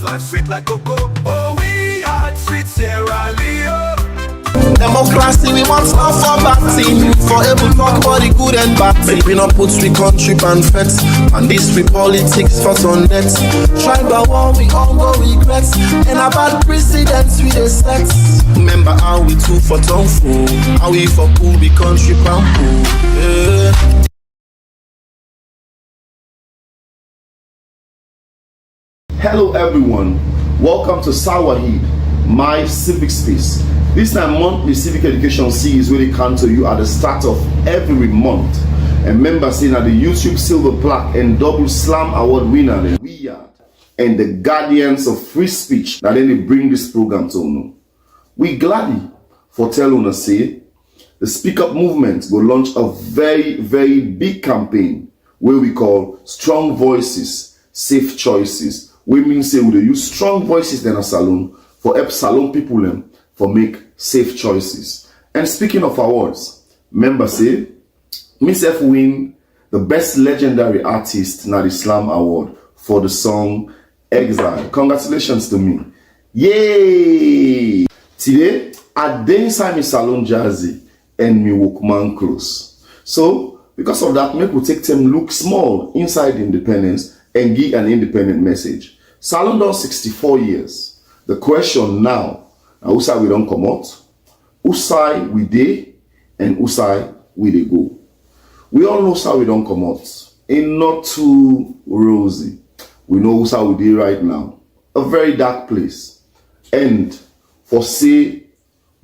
Cause life sweet like cocoa. Oh, we are sweet Sierra Leone. Democracy, we want stuff for bad thing. For able talk about the good and bad thing. We not put we country pamphlets. And this we politics for on net. Tribal war, we all go regrets. And about precedents we the sets. Remember how we two for town fool. How we for cool, we country pamphlet. Yeah. Hello everyone, welcome to Wahid, my civic space. This time monthly civic education series where they come to you at the start of every month. And members saying that the YouTube Silver Plaque and Double Slam Award winner, the Wahid, and the guardians of free speech, that then they bring this program to you. We gladly for telling us say the Speak Up movement will launch a very big campaign where we call Strong Voices, Safe Choices. We mean say we use strong voices in a salon for help salon people them for make safe choices. And speaking of awards, members say myself win the best legendary artist na the Slam Award for the song Exile. Congratulations to me. Yay! Today I dey inside my salon jersey and me workman clothes. So because of that, make we take them look small inside Independence and give an independent message. Salon done 64 years. The question now whose side we don't come out, whose side we dey, and whose side we dey go. We all know how we don't come out. Ain't not too rosy. We know whose side we dey right now. A very dark place. And for say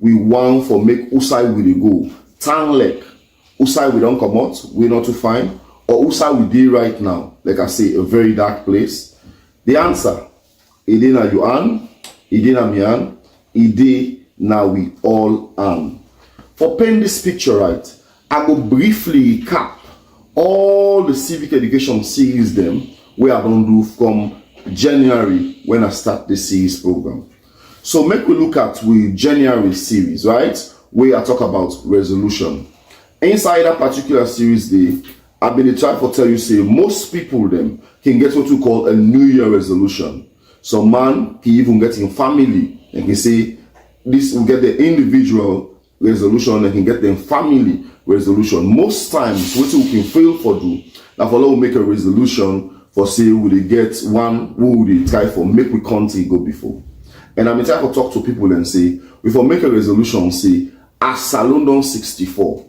we want for make whose side we dey go. Tang leg. Whose side we don't come out, we not too fine. Or whose side we dey right now. Like I say, a very dark place. The answer, Ide na you an, Ide na me an, Ide na we all an. For paint this picture right, I go briefly recap all the civic education series them where I don't do from January when I start the series program. So make we look at with January series, right? Where I talk about resolution. Inside that particular series day, I've been trying to tell you, say, most people them can get what we call a New Year resolution. Some man can even get in family and can say, this will get the individual resolution and can get the family resolution. Most times, what we can fail for do, now for will make a resolution for say, will they get one, who will they try for make we country go before. And I'm trying to talk to people and say, if I make a resolution, say, as Salon done 64,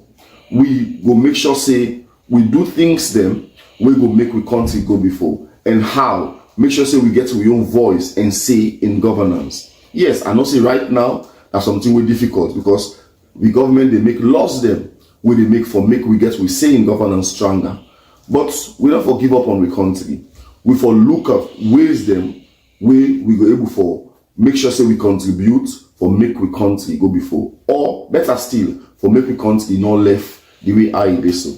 we go make sure, say, we do things them, we go make we country go before. And how? Make sure say we get our own voice and say in governance. Yes, I know say right now that's something very difficult because the government they make laws them where they make for make we get we say in governance stronger. But we don't for give up on the country. We for look at ways them where we go able for make sure say we contribute for make we country go before. Or better still, for make we country not left the way I did so.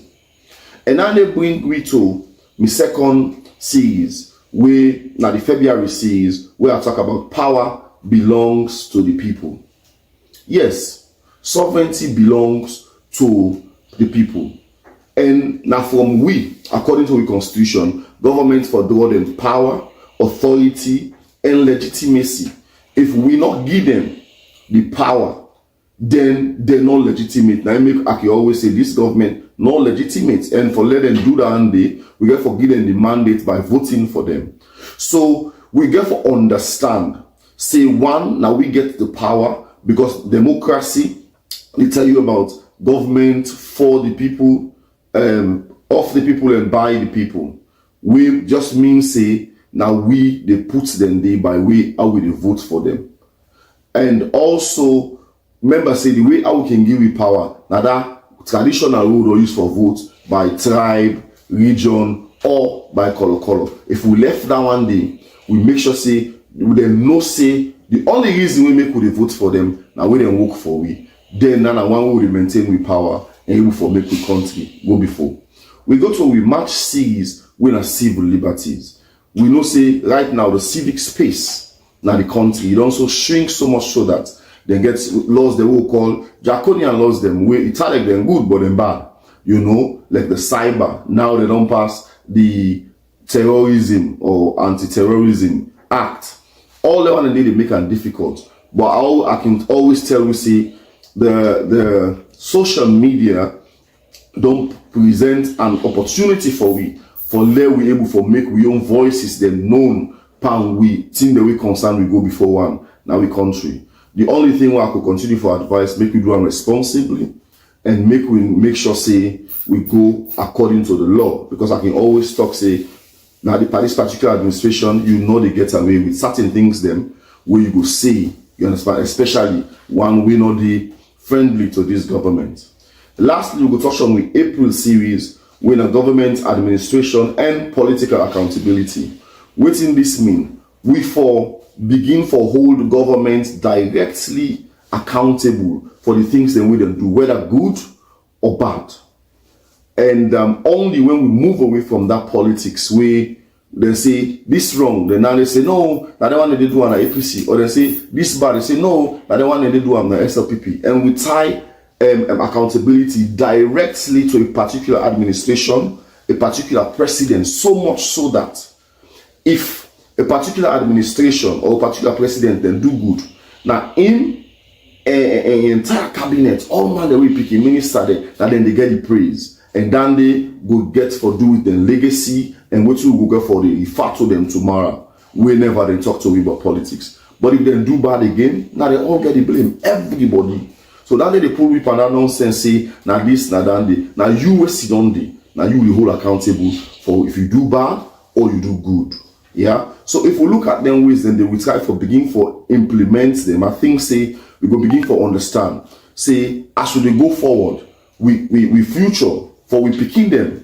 And now they bring me to my second series, where now the February series, where I talk about power belongs to the people. Yes, sovereignty belongs to the people. And now from we, according to the constitution, government for them power, authority, and legitimacy. If we not give them the power, then they're not legitimate. Now I make like you always say, this government not legitimate, and for let them do that one day, we get for give them the mandate by voting for them. So we get for understand, say one, now we get the power because democracy, they tell you about government for the people, of the people and by the people. We just mean say now we they put them there by way how we they vote for them. And also remember say the way how we can give you power, now that traditional rule or use for vote by tribe, region, or by color. If we left that one day, we make sure say we then no say the only reason we make we vote for them now we then work for we. Then now one will maintain we power and able for make the country go before. We go to we match series with our civil liberties. We know say right now the civic space now the country it also shrinks so much so that they get laws they will call draconian laws them where Italic them good but them bad. You know, like the cyber. Now they don't pass the terrorism or anti-terrorism act. all the one they make it difficult. But I can always tell you, see, the social media don't present an opportunity for we able for make we own voices them known, pan we think the way concern we go before one now we country. The only thing I could continue for advice, make we do them responsibly and make sure say we go according to the law, because I can always talk say now this particular administration, you know, they get away with certain things them where you go say, you understand, especially one we not the friendly to this government. Lastly, we will touch on the April series when a government administration and political accountability. What in this mean? We begin for hold government directly accountable for the things that we don't do, whether good or bad. And only when we move away from that politics, we they say this wrong, then now they say no, that the one they do on the APC, or they say this bad, they say no, that the one they do on the SLPP, and we tie accountability directly to a particular administration, a particular president, so much so that if a particular administration or a particular president then do good, now in an entire cabinet, all man that we pick a minister there, that then they get the praise, and then they go get for do with the legacy and what we go get for the refer to them tomorrow. We never then talk to we about politics. But if they do bad again, now they all get the blame, everybody. So that they pull whip and that nonsense, say, now this, now that, now you will sit on the, now you will hold accountable for if you do bad or you do good. Yeah. So if we look at them ways, then they will try for begin for implement them. I think say we go begin for understand. Say as we go forward, we future for we picking them,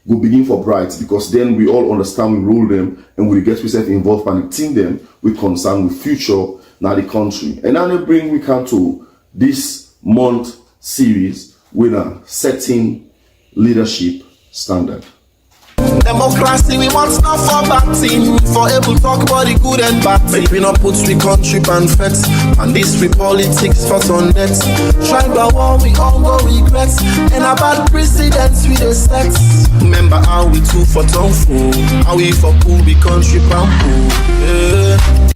we begin for bright, because then we all understand we rule them and we get ourselves involved and the team them we concern with future now the country. And now they bring we come to this month series with a setting leadership standard. Democracy, we want stuff for bad thing. For able talk about the good and bad thing. We not put we country and feds. And this we politics for on net. Tribal war, we all go regrets. And about precedents we the sex. Remember how we two for tongue fool. How we for cool we country pampu. Yeah.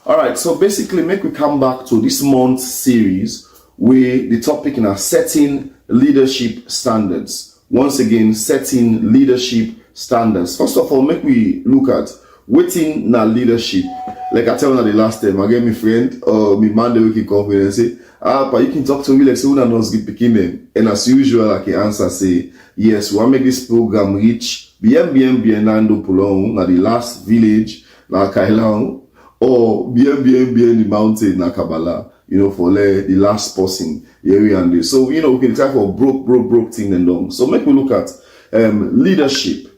Alright, so basically make we come back to this month's series where the topic in our setting leadership standards. Once again, setting leadership standards. First of all, make we look at waiting na leadership. Like I tell you the last time, I get my friend or my man that we can come and say, but you can talk to me like so una knows get picking them. And as usual, I can answer say, yes, we want to make this program reach bien Nando Pulong, na the last village, na Kailang, or bien the mountain, na Kabbalah, you know, for the last person area and this. So, you know, we can try for broke thing and done. So make we look at leadership.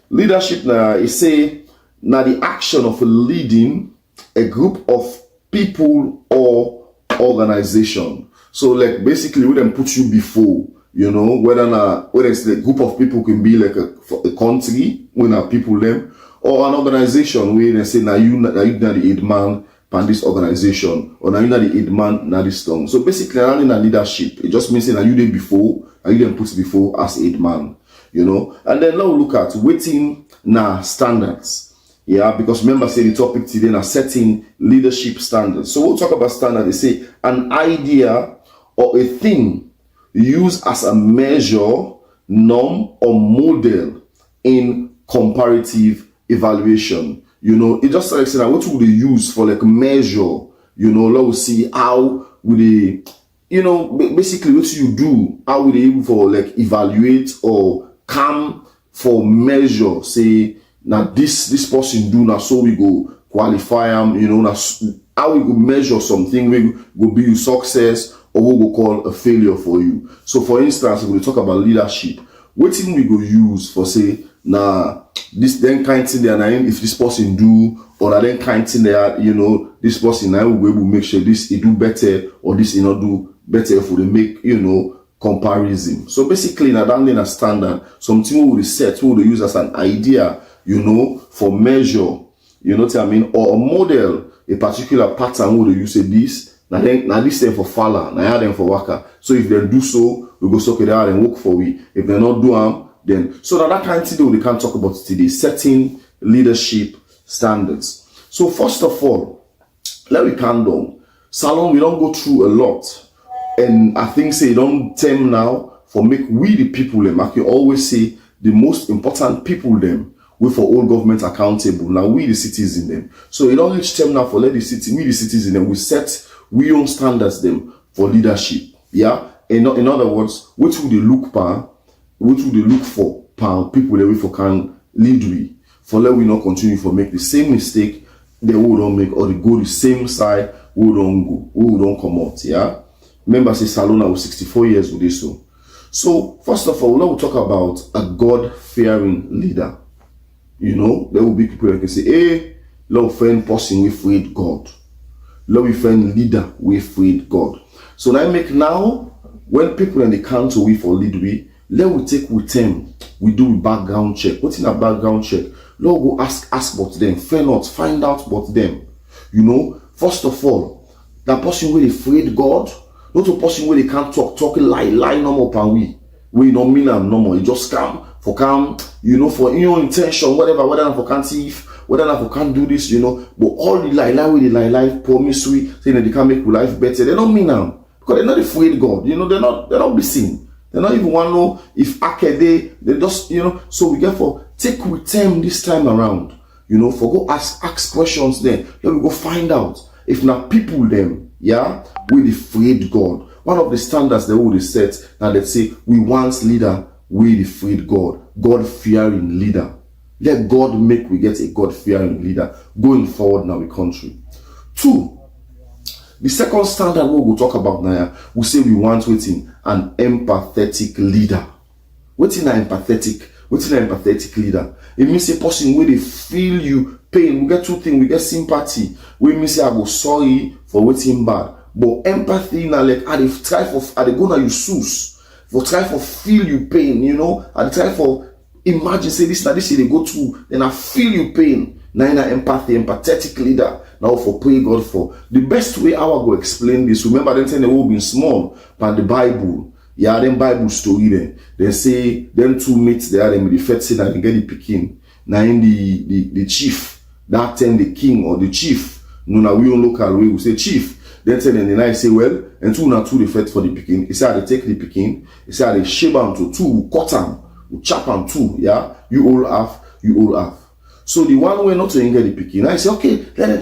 Leadership now is say now the action of leading a group of people or organization. So like basically we then put you before, you know, whether it's the group of people can be like a country when are people them, or an organization where they say now you not the head man pan this organization, or now you not the head man now this tongue. So basically in a leadership, it just means that you did before and you then put before as head man. You know, and then now look at waiting na standards. Yeah, because remember, say the topic today na setting leadership standards. So we'll talk about standards. They say an idea or a thing used as a measure, norm, or model in comparative evaluation. You know, it just like saying what would they use for like measure. You know, let's see how would they, you know, basically what you do. How would they able for like evaluate or come for measure, say now this person do now, so we go qualify them, you know, now how we go measure something, we will be a success or what we call a failure for you. So for instance, we talk about leadership, what thing we go use for say now this then kind thing there, if this person do, or that then kind thing there, you know, this person now will be able to make sure this it do better or this it not do better for the make, you know, comparison. So basically in a standard, something we will set, we will use as an idea, you know, for measure, you know what I mean, or a model, a particular pattern we will use this, now this time for falla, now them for waka. So if they do so, we go soak it out and work for we. If they not do them, then so that kind of thing we can't talk about today, setting leadership standards. So first of all, let me calm down. Salon, we don't go through a lot. And I think say don't term now for make we the people them. I can always say the most important people them we for all government accountable. Now we the citizens them. So it don't reach term now for let the city, we the citizens them, we set we own standards them for leadership. Yeah. In other words, which would they look for? Which would they look for? People that we for can lead we. For let we not continue for make the same mistake they will don't make, or they go the same side, we don't go, we don't come out. Yeah. Remember, say Salona was 64 years with this. So first of all, let's talk about a God-fearing leader. You know, there will be people that can say, hey, let's find person we afraid God. Let's find leader we afraid God. So now, when people in the council we for lead we, let we take with them, we do a background check. What's in a background check? Let go ask about them, find out about them. You know, first of all, that person will afraid God. Not a person where they can't talk lie no more pan we don't mean them no more. It just come, you know, for your intention, whatever, whether for can't thief, whether for can't do this, you know, but all the lie with the lie promise we saying that they can make life better. They don't mean them because they're not afraid God, you know, they're not be seen. They don't even want to know if they just, you know, so we get for take with them this time around, you know, for go ask questions then. Then we go find out if not people them. Yeah, we afraid God. One of the standards they would set now they say we want leader, we afraid God, God-fearing leader. Let God make we get a God-fearing leader going forward now in the country. 2, the second standard we will talk about now, we say we want an empathetic leader. What's an empathetic leader? It means a person where they feel you pain. We get 2 things. We get sympathy. We mean say I go sorry for waiting bad. But empathy now like I try for I go na you sus. For try for feel you pain, you know. I try for imagine say this they go through, then I feel you pain. Now in empathy, empathetic leader. Now for pray God for. The best way I will go explain this. Remember them saying they will be small by the Bible. Yeah, them Bible story then. They say them 2 mates they are them the first say that they get the picking. Now in the chief, that time the king or the chief. No, now we on local way we say chief. Then tell them the night say well, and 2 the fight for the picking. He said they take the picking. He said they shape them to 2, cut them, chop them 2. Yeah, you all have. So the one way not to get the picking. I say okay, let them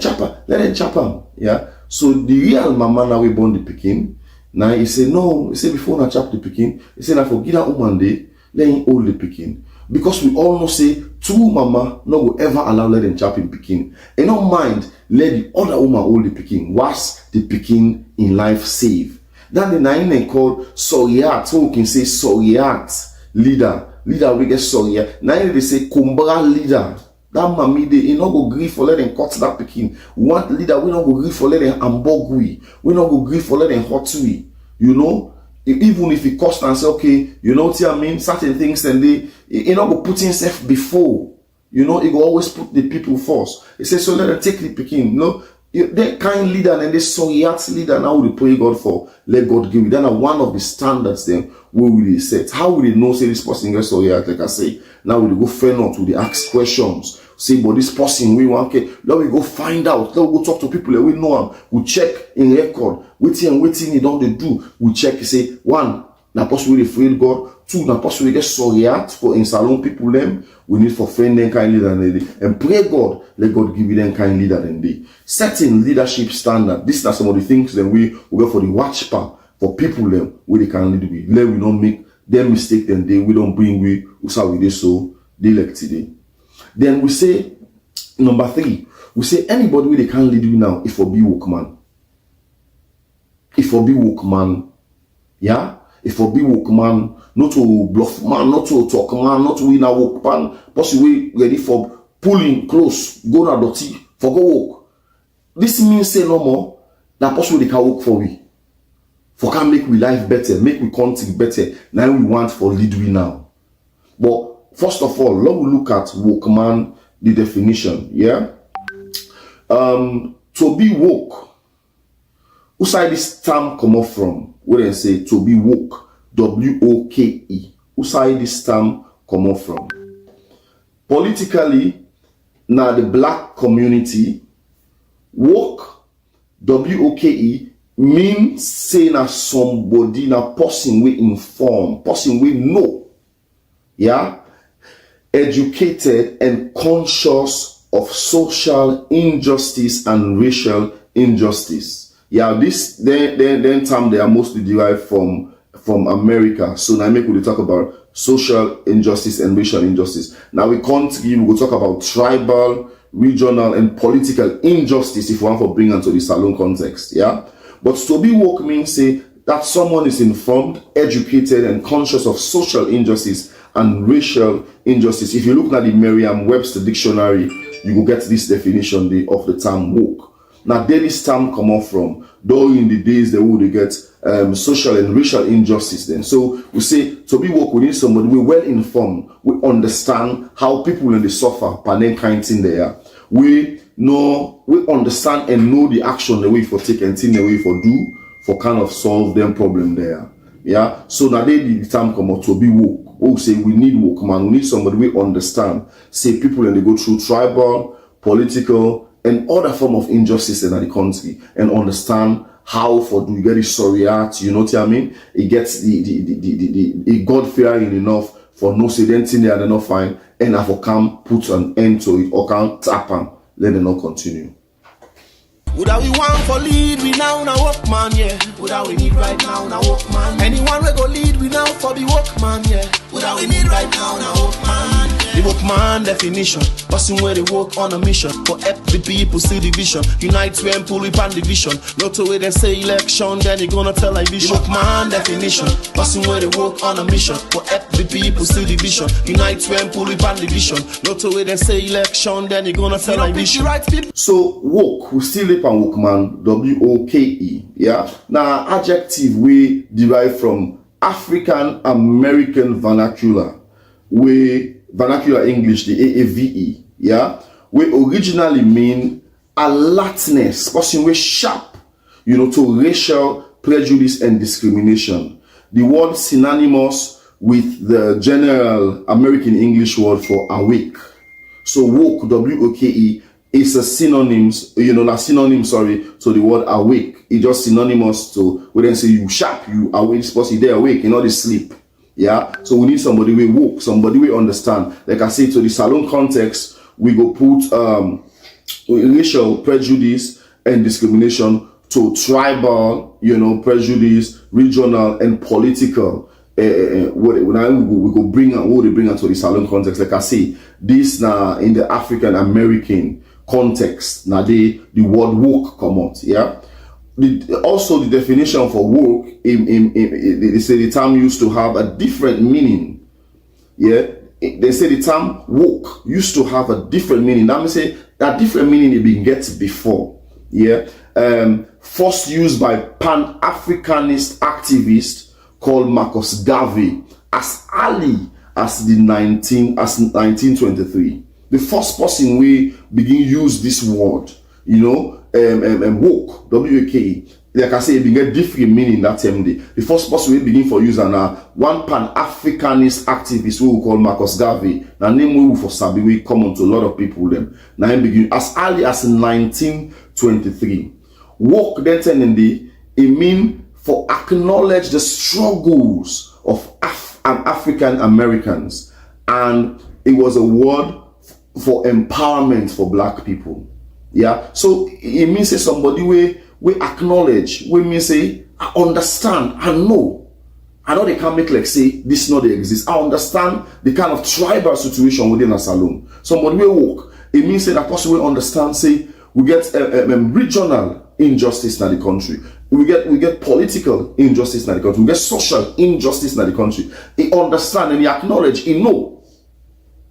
chop them. Yeah. So the real mama now we born the picking. Now he say no. He say before na chop the picking. He say na forget that woman day. Let him hold the picking. Because we all know say 2 mama no go ever allow let them chop in picking. And not mind let the other woman hold the picking. Was the picking in life save? Then the 9 called Soriat. So we can say Soriat leader we get Soriat. 9 they say Kumbra leader. That mommy they not go grief for let them cut that picking. Want leader we not go grief for let them ambog we not go grief for let them hot we. You know. Even if he cost and say, okay, you know what I mean? Certain things and they not go put himself before. You know, he go always put the people first. He says, so let them take the picking. You know, that kind leader and this Soriat leader now we pray God for. Let God give you. Then one of the standards then we will set. How will they know say this person gets Soriat? Like I say, now we go friend out to the ask questions. Say, but this person we want okay, let we go find out. Let we go talk to people that we know him. We check in record. Waiting he don't they do. We check, say, 1, na person we afraid God. 2, na person we get Soriat for in salon people them. We need for friend them kind leader and pray God. Let God give you them kind leader than they. Setting leadership standard. These are some of the things that we go for the watch part for people them where they can lead with. Let we not make them mistake then they we don't bring we how we they so they like today. Then we say, number 3, we say anybody where they can't lead you now, if for be workman. If for be workman, yeah? If for be workman, not to bluff man, not to talk man, not to win a work man, possibly ready for pulling close, go na dirty, for go work. This means say no more, that possibly they can work for we. For can make we life better, make we content better. Now we want for lead we now. But first of all, let me look at workman, the definition, yeah? To be woke, who side this term come up from? Where they say to be woke, W-O-K-E. Who side this term come up from? Politically, now the black community, Woke, W-O-K-E, means saying as somebody, na person we inform, person we know, yeah, educated and conscious of social injustice and racial injustice. Yeah, this then term they are mostly derived from America. So now we talk about social injustice and racial injustice. Now we will talk about tribal, regional, and political injustice if we want to bring into the salon context. Yeah. But to be woke means say that someone is informed, educated, and conscious of social injustice and racial injustice. If you look at the Merriam-Webster dictionary, you will get this definition of the term woke. Now, where this term come off from? Though in the days they would get social and racial injustice then. So we say to be woke, we need somebody we well informed, we understand how people in the suffer, and kind thing there. We understand and know the action the way for take and thing the way for do for kind of solve them problem there. Yeah. So now the term come out to be woke. Oh, say we need woke man. We need somebody we understand. Say people and they go through tribal, political, and other form of injustice in the country and understand how for do you get the sorriat, you know what I mean? It gets the God fearing enough for no say then thing they are not fine and have come put an end to it or can tap and let them not continue. Would we want for lead, we now walk man, yeah. Would we need right now walk man. Anyone we go lead, we now for the walk man, yeah. Would we need right now walk man. The woke man definition, person where they work on a mission for help the people see the vision. Unite we and pull up on division. Not to wait they say election, then you gonna tell like vision. The woke man definition, person where they work on a mission for help the people see the vision. Unite we and pull up on division. Not to wait they say election, then you gonna tell like vision. Right people. So woke, we still live on woke man, W-O-K-E. Yeah. Now adjective we derive from African American vernacular. We vernacular English, the AAVE, yeah, we originally mean alertness, person we sharp, you know, to racial prejudice and discrimination. The word synonymous with the general American English word for awake. So woke, W-O-K-E, is a synonym, to the word awake. It's just synonymous to, we then say you sharp, you awake, this person, they awake, you know, they sleep. Yeah, so we need somebody we woke, somebody we understand. Like I say, to the salon context, we go put racial prejudice and discrimination to tribal, you know, prejudice, regional and political. We go bring out to the salon context. Like I say, this now in the African American context, now the word woke come out. Yeah. Also, the definition for woke, they say the term used to have a different meaning. Yeah, they say the term woke used to have a different meaning. That means say that different meaning it been get before. Yeah, first used by Pan-Africanist activist called Marcus Garvey as early as 1923. The first person we begin use this word, you know. Woke, W-A-K-E. Like I say, it begin different meaning that term. The first person we begin for use and one Pan-Africanist activist we will call Marcus Garvey. Now name we for Sabi we common to a lot of people them. Now it begin as early as 1923. Woke then turn in it mean for acknowledge the struggles of African Americans, and it was a word for empowerment for black people. Yeah, so it means say somebody we acknowledge, we mean say I understand, I know they can't make like say this not they exist. I understand the kind of tribal situation within a salon. Somebody we woke, it means say that person will understand. Say we get regional injustice in the country, we get political injustice in the country, we get social injustice in the country. He understand and he acknowledge, he know.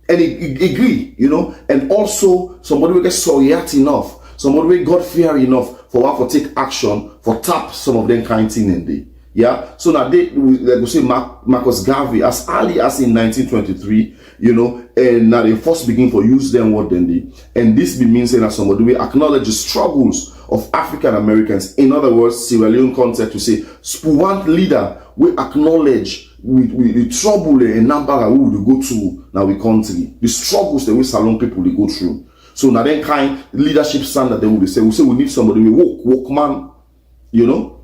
And he agree, you know, and also somebody will get sorriat enough, somebody will God fear enough for one for take action for tap some of them kind thing in there. Yeah. So now they like we say Marcus Garvey as early as in 1923, you know, and now they first begin for use them word then they, and this be means that somebody will acknowledge the struggles of African Americans. In other words, Sierra Leone concept to say one leader will acknowledge with the trouble and number we will go through now we country, the struggles that we salon people they go through. So now then kind leadership standard then we say we need somebody with woke man, you know.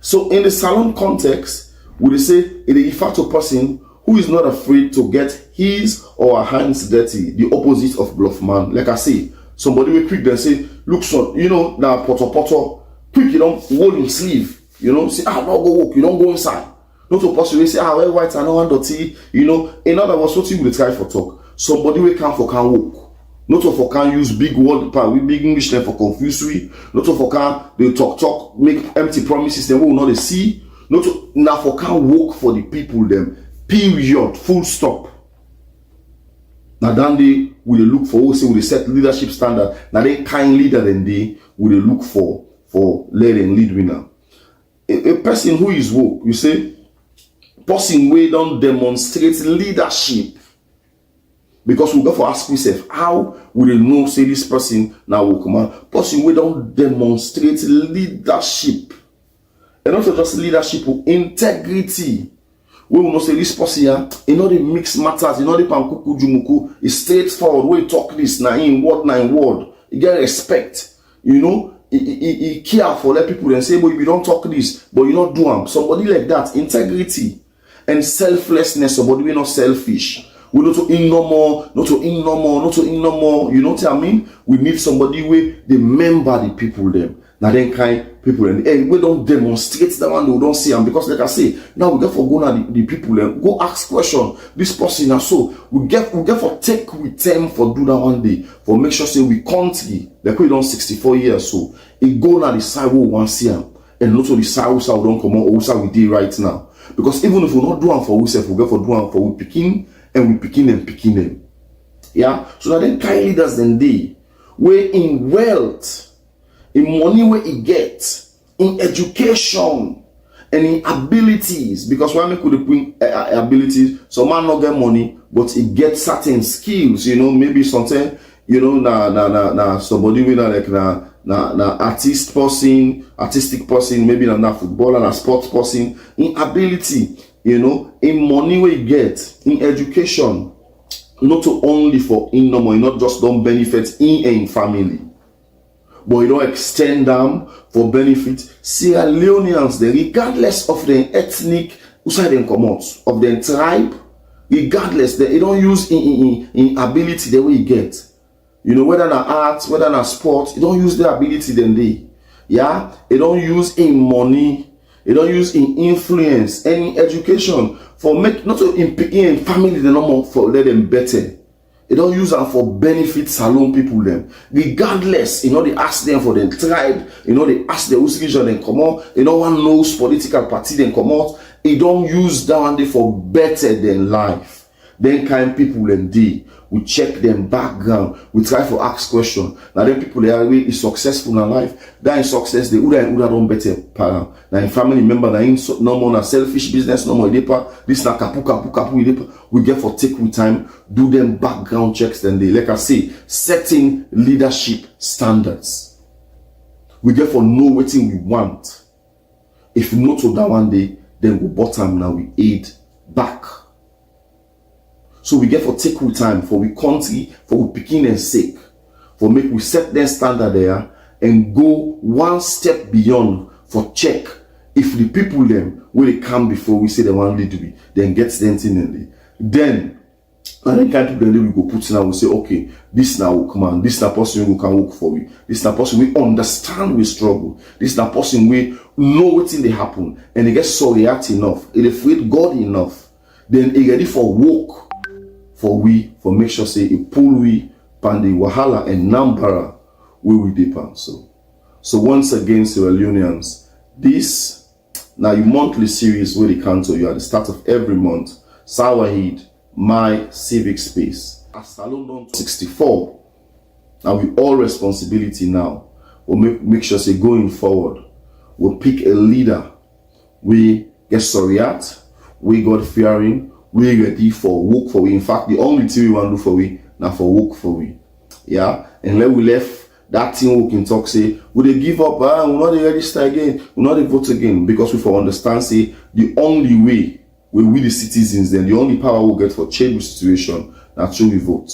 So in the salon context, we say it refers to a person who is not afraid to get his or her hands dirty, the opposite of bluff man. Like I say, somebody will quick then say, look son, you know, now poto, quick, you don't hold him sleeve, you know, say, don't go walk, you don't go inside. Not to possibly say, wear white and no dirty, you know. In other words, what you will try for talk. Somebody will come for can walk. Not to for can use big word, with big English then for confuse we. Not to for can they talk, make empty promises, then we will not see. Not to now for can walk for the people them. Period, full stop. Now then they will look for also will set leadership standard. Now they kind leader than they will look for lead and lead winner. A person who is woke, you say, person we don't demonstrate leadership. Because we go for ask yourself, how will they know say this person now woke man? Person we don't demonstrate leadership. And not just leadership, integrity. We will not say this person here, you know the mixed matters, you know the pankuku jumuku, it's straightforward. We talk this now in word. You get respect, you know. He care for let people and say, but if you don't talk this, but you not do them. Somebody like that, integrity and selflessness. Somebody we not selfish. We not to in no more, not to in no more. You know what I mean? We need somebody where they member the people them. Now then kind people and hey, we don't demonstrate that one, we don't see them because like I say, now we get for go now the people and go ask question. This person and so we get for take with them for do that one day for make sure say we country like we done 64 years so it go now the side we want see them and not to the side we don't come on also we did right now because even if we not do them for ourselves we get for do them for we picking and we picking them. Yeah, so now then kind leaders then they where in wealth. In money where he gets, in education, and in abilities. Because when we could bring abilities, some man not get money, but he gets certain skills. You know, maybe something, you know, somebody with artistic person, maybe na footballer, na sports person. In ability, you know, in money where he gets, in education, not only for in no money, not just don't benefit in family. But you don't extend them for benefit. Sierra Leoneans, regardless of their ethnic, outside them come out, of their tribe, regardless, they don't use in ability the way you get. You know, whether in arts, whether in sports, you don't use their ability then they. Yeah? They don't use in money, they don't use in influence, any education. For make not to in family, they no more for let them better. They don't use them for benefit salon people them. Regardless, you know, they ask them for their tribe, you know, they ask the religion then come out, you know, one knows political party then come out. They don't use that one day for better than life. Then kind people then they we check them background, we try to ask questions. Now then people they are really successful in life. That in success, they would don't better para. Now in family member, now in no more na selfish business, no more deeper. This na kapu. We get for take with time, do them background checks, then they like I say, setting leadership standards. We get for know what we want. If not to that one day, then we bottom now we aid back. So we get for take with time, for we country, for we picking and sake, for make we set their standard there and go one step beyond for check if the people them where they come before we say they want to be, then gets them in then and then kind of people we go put now we say okay, this now will come on, this now person who can work for we, this now person we understand we struggle, this now person we know what's in the happen and they get sorry at enough, it afraid God enough, then they ready for work. For make sure say a pull we pandi wahala and nambara we depend so once again Sierra Leoneans, this now your monthly series where they come to you at the start of every month. Wahid, my civic space as Salon 64. Now we all responsibility now. We'll make sure say going forward we'll pick a leader we get sorry at, we God fearing, we ready for work for we. In fact, the only thing we want to do for we now for work for we. Yeah, and then we left that thing we can talk say we they give up, we not register again, we not vote again because we for understand say the only way we the citizens then the only power we get for change the situation now through we vote.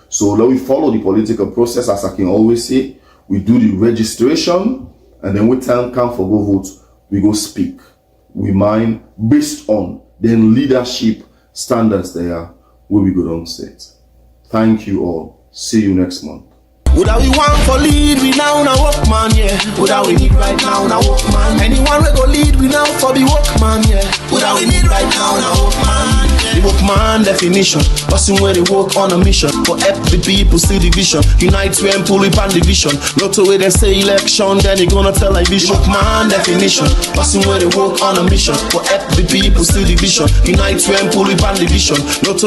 So let we follow the political process, as I can always say. We do the registration, and then when time come for go vote, we go speak. We mind based on then leadership standards there where we go down set. Thank you all. See you next month. Would we want for lead, we now na workman, yeah. Would we need right now na workman. Anyone we go lead, we now for the workman, yeah. Would we need right now na workman, yeah. The workman definition, person where they work on a mission. For help the people see the vision. Unite we and pull up on the vision. Not the way they say election, then they gonna tell like vision. Workman definition, person where they work on a mission. For help the people see the vision. Unite we and pull up on the vision. Not the way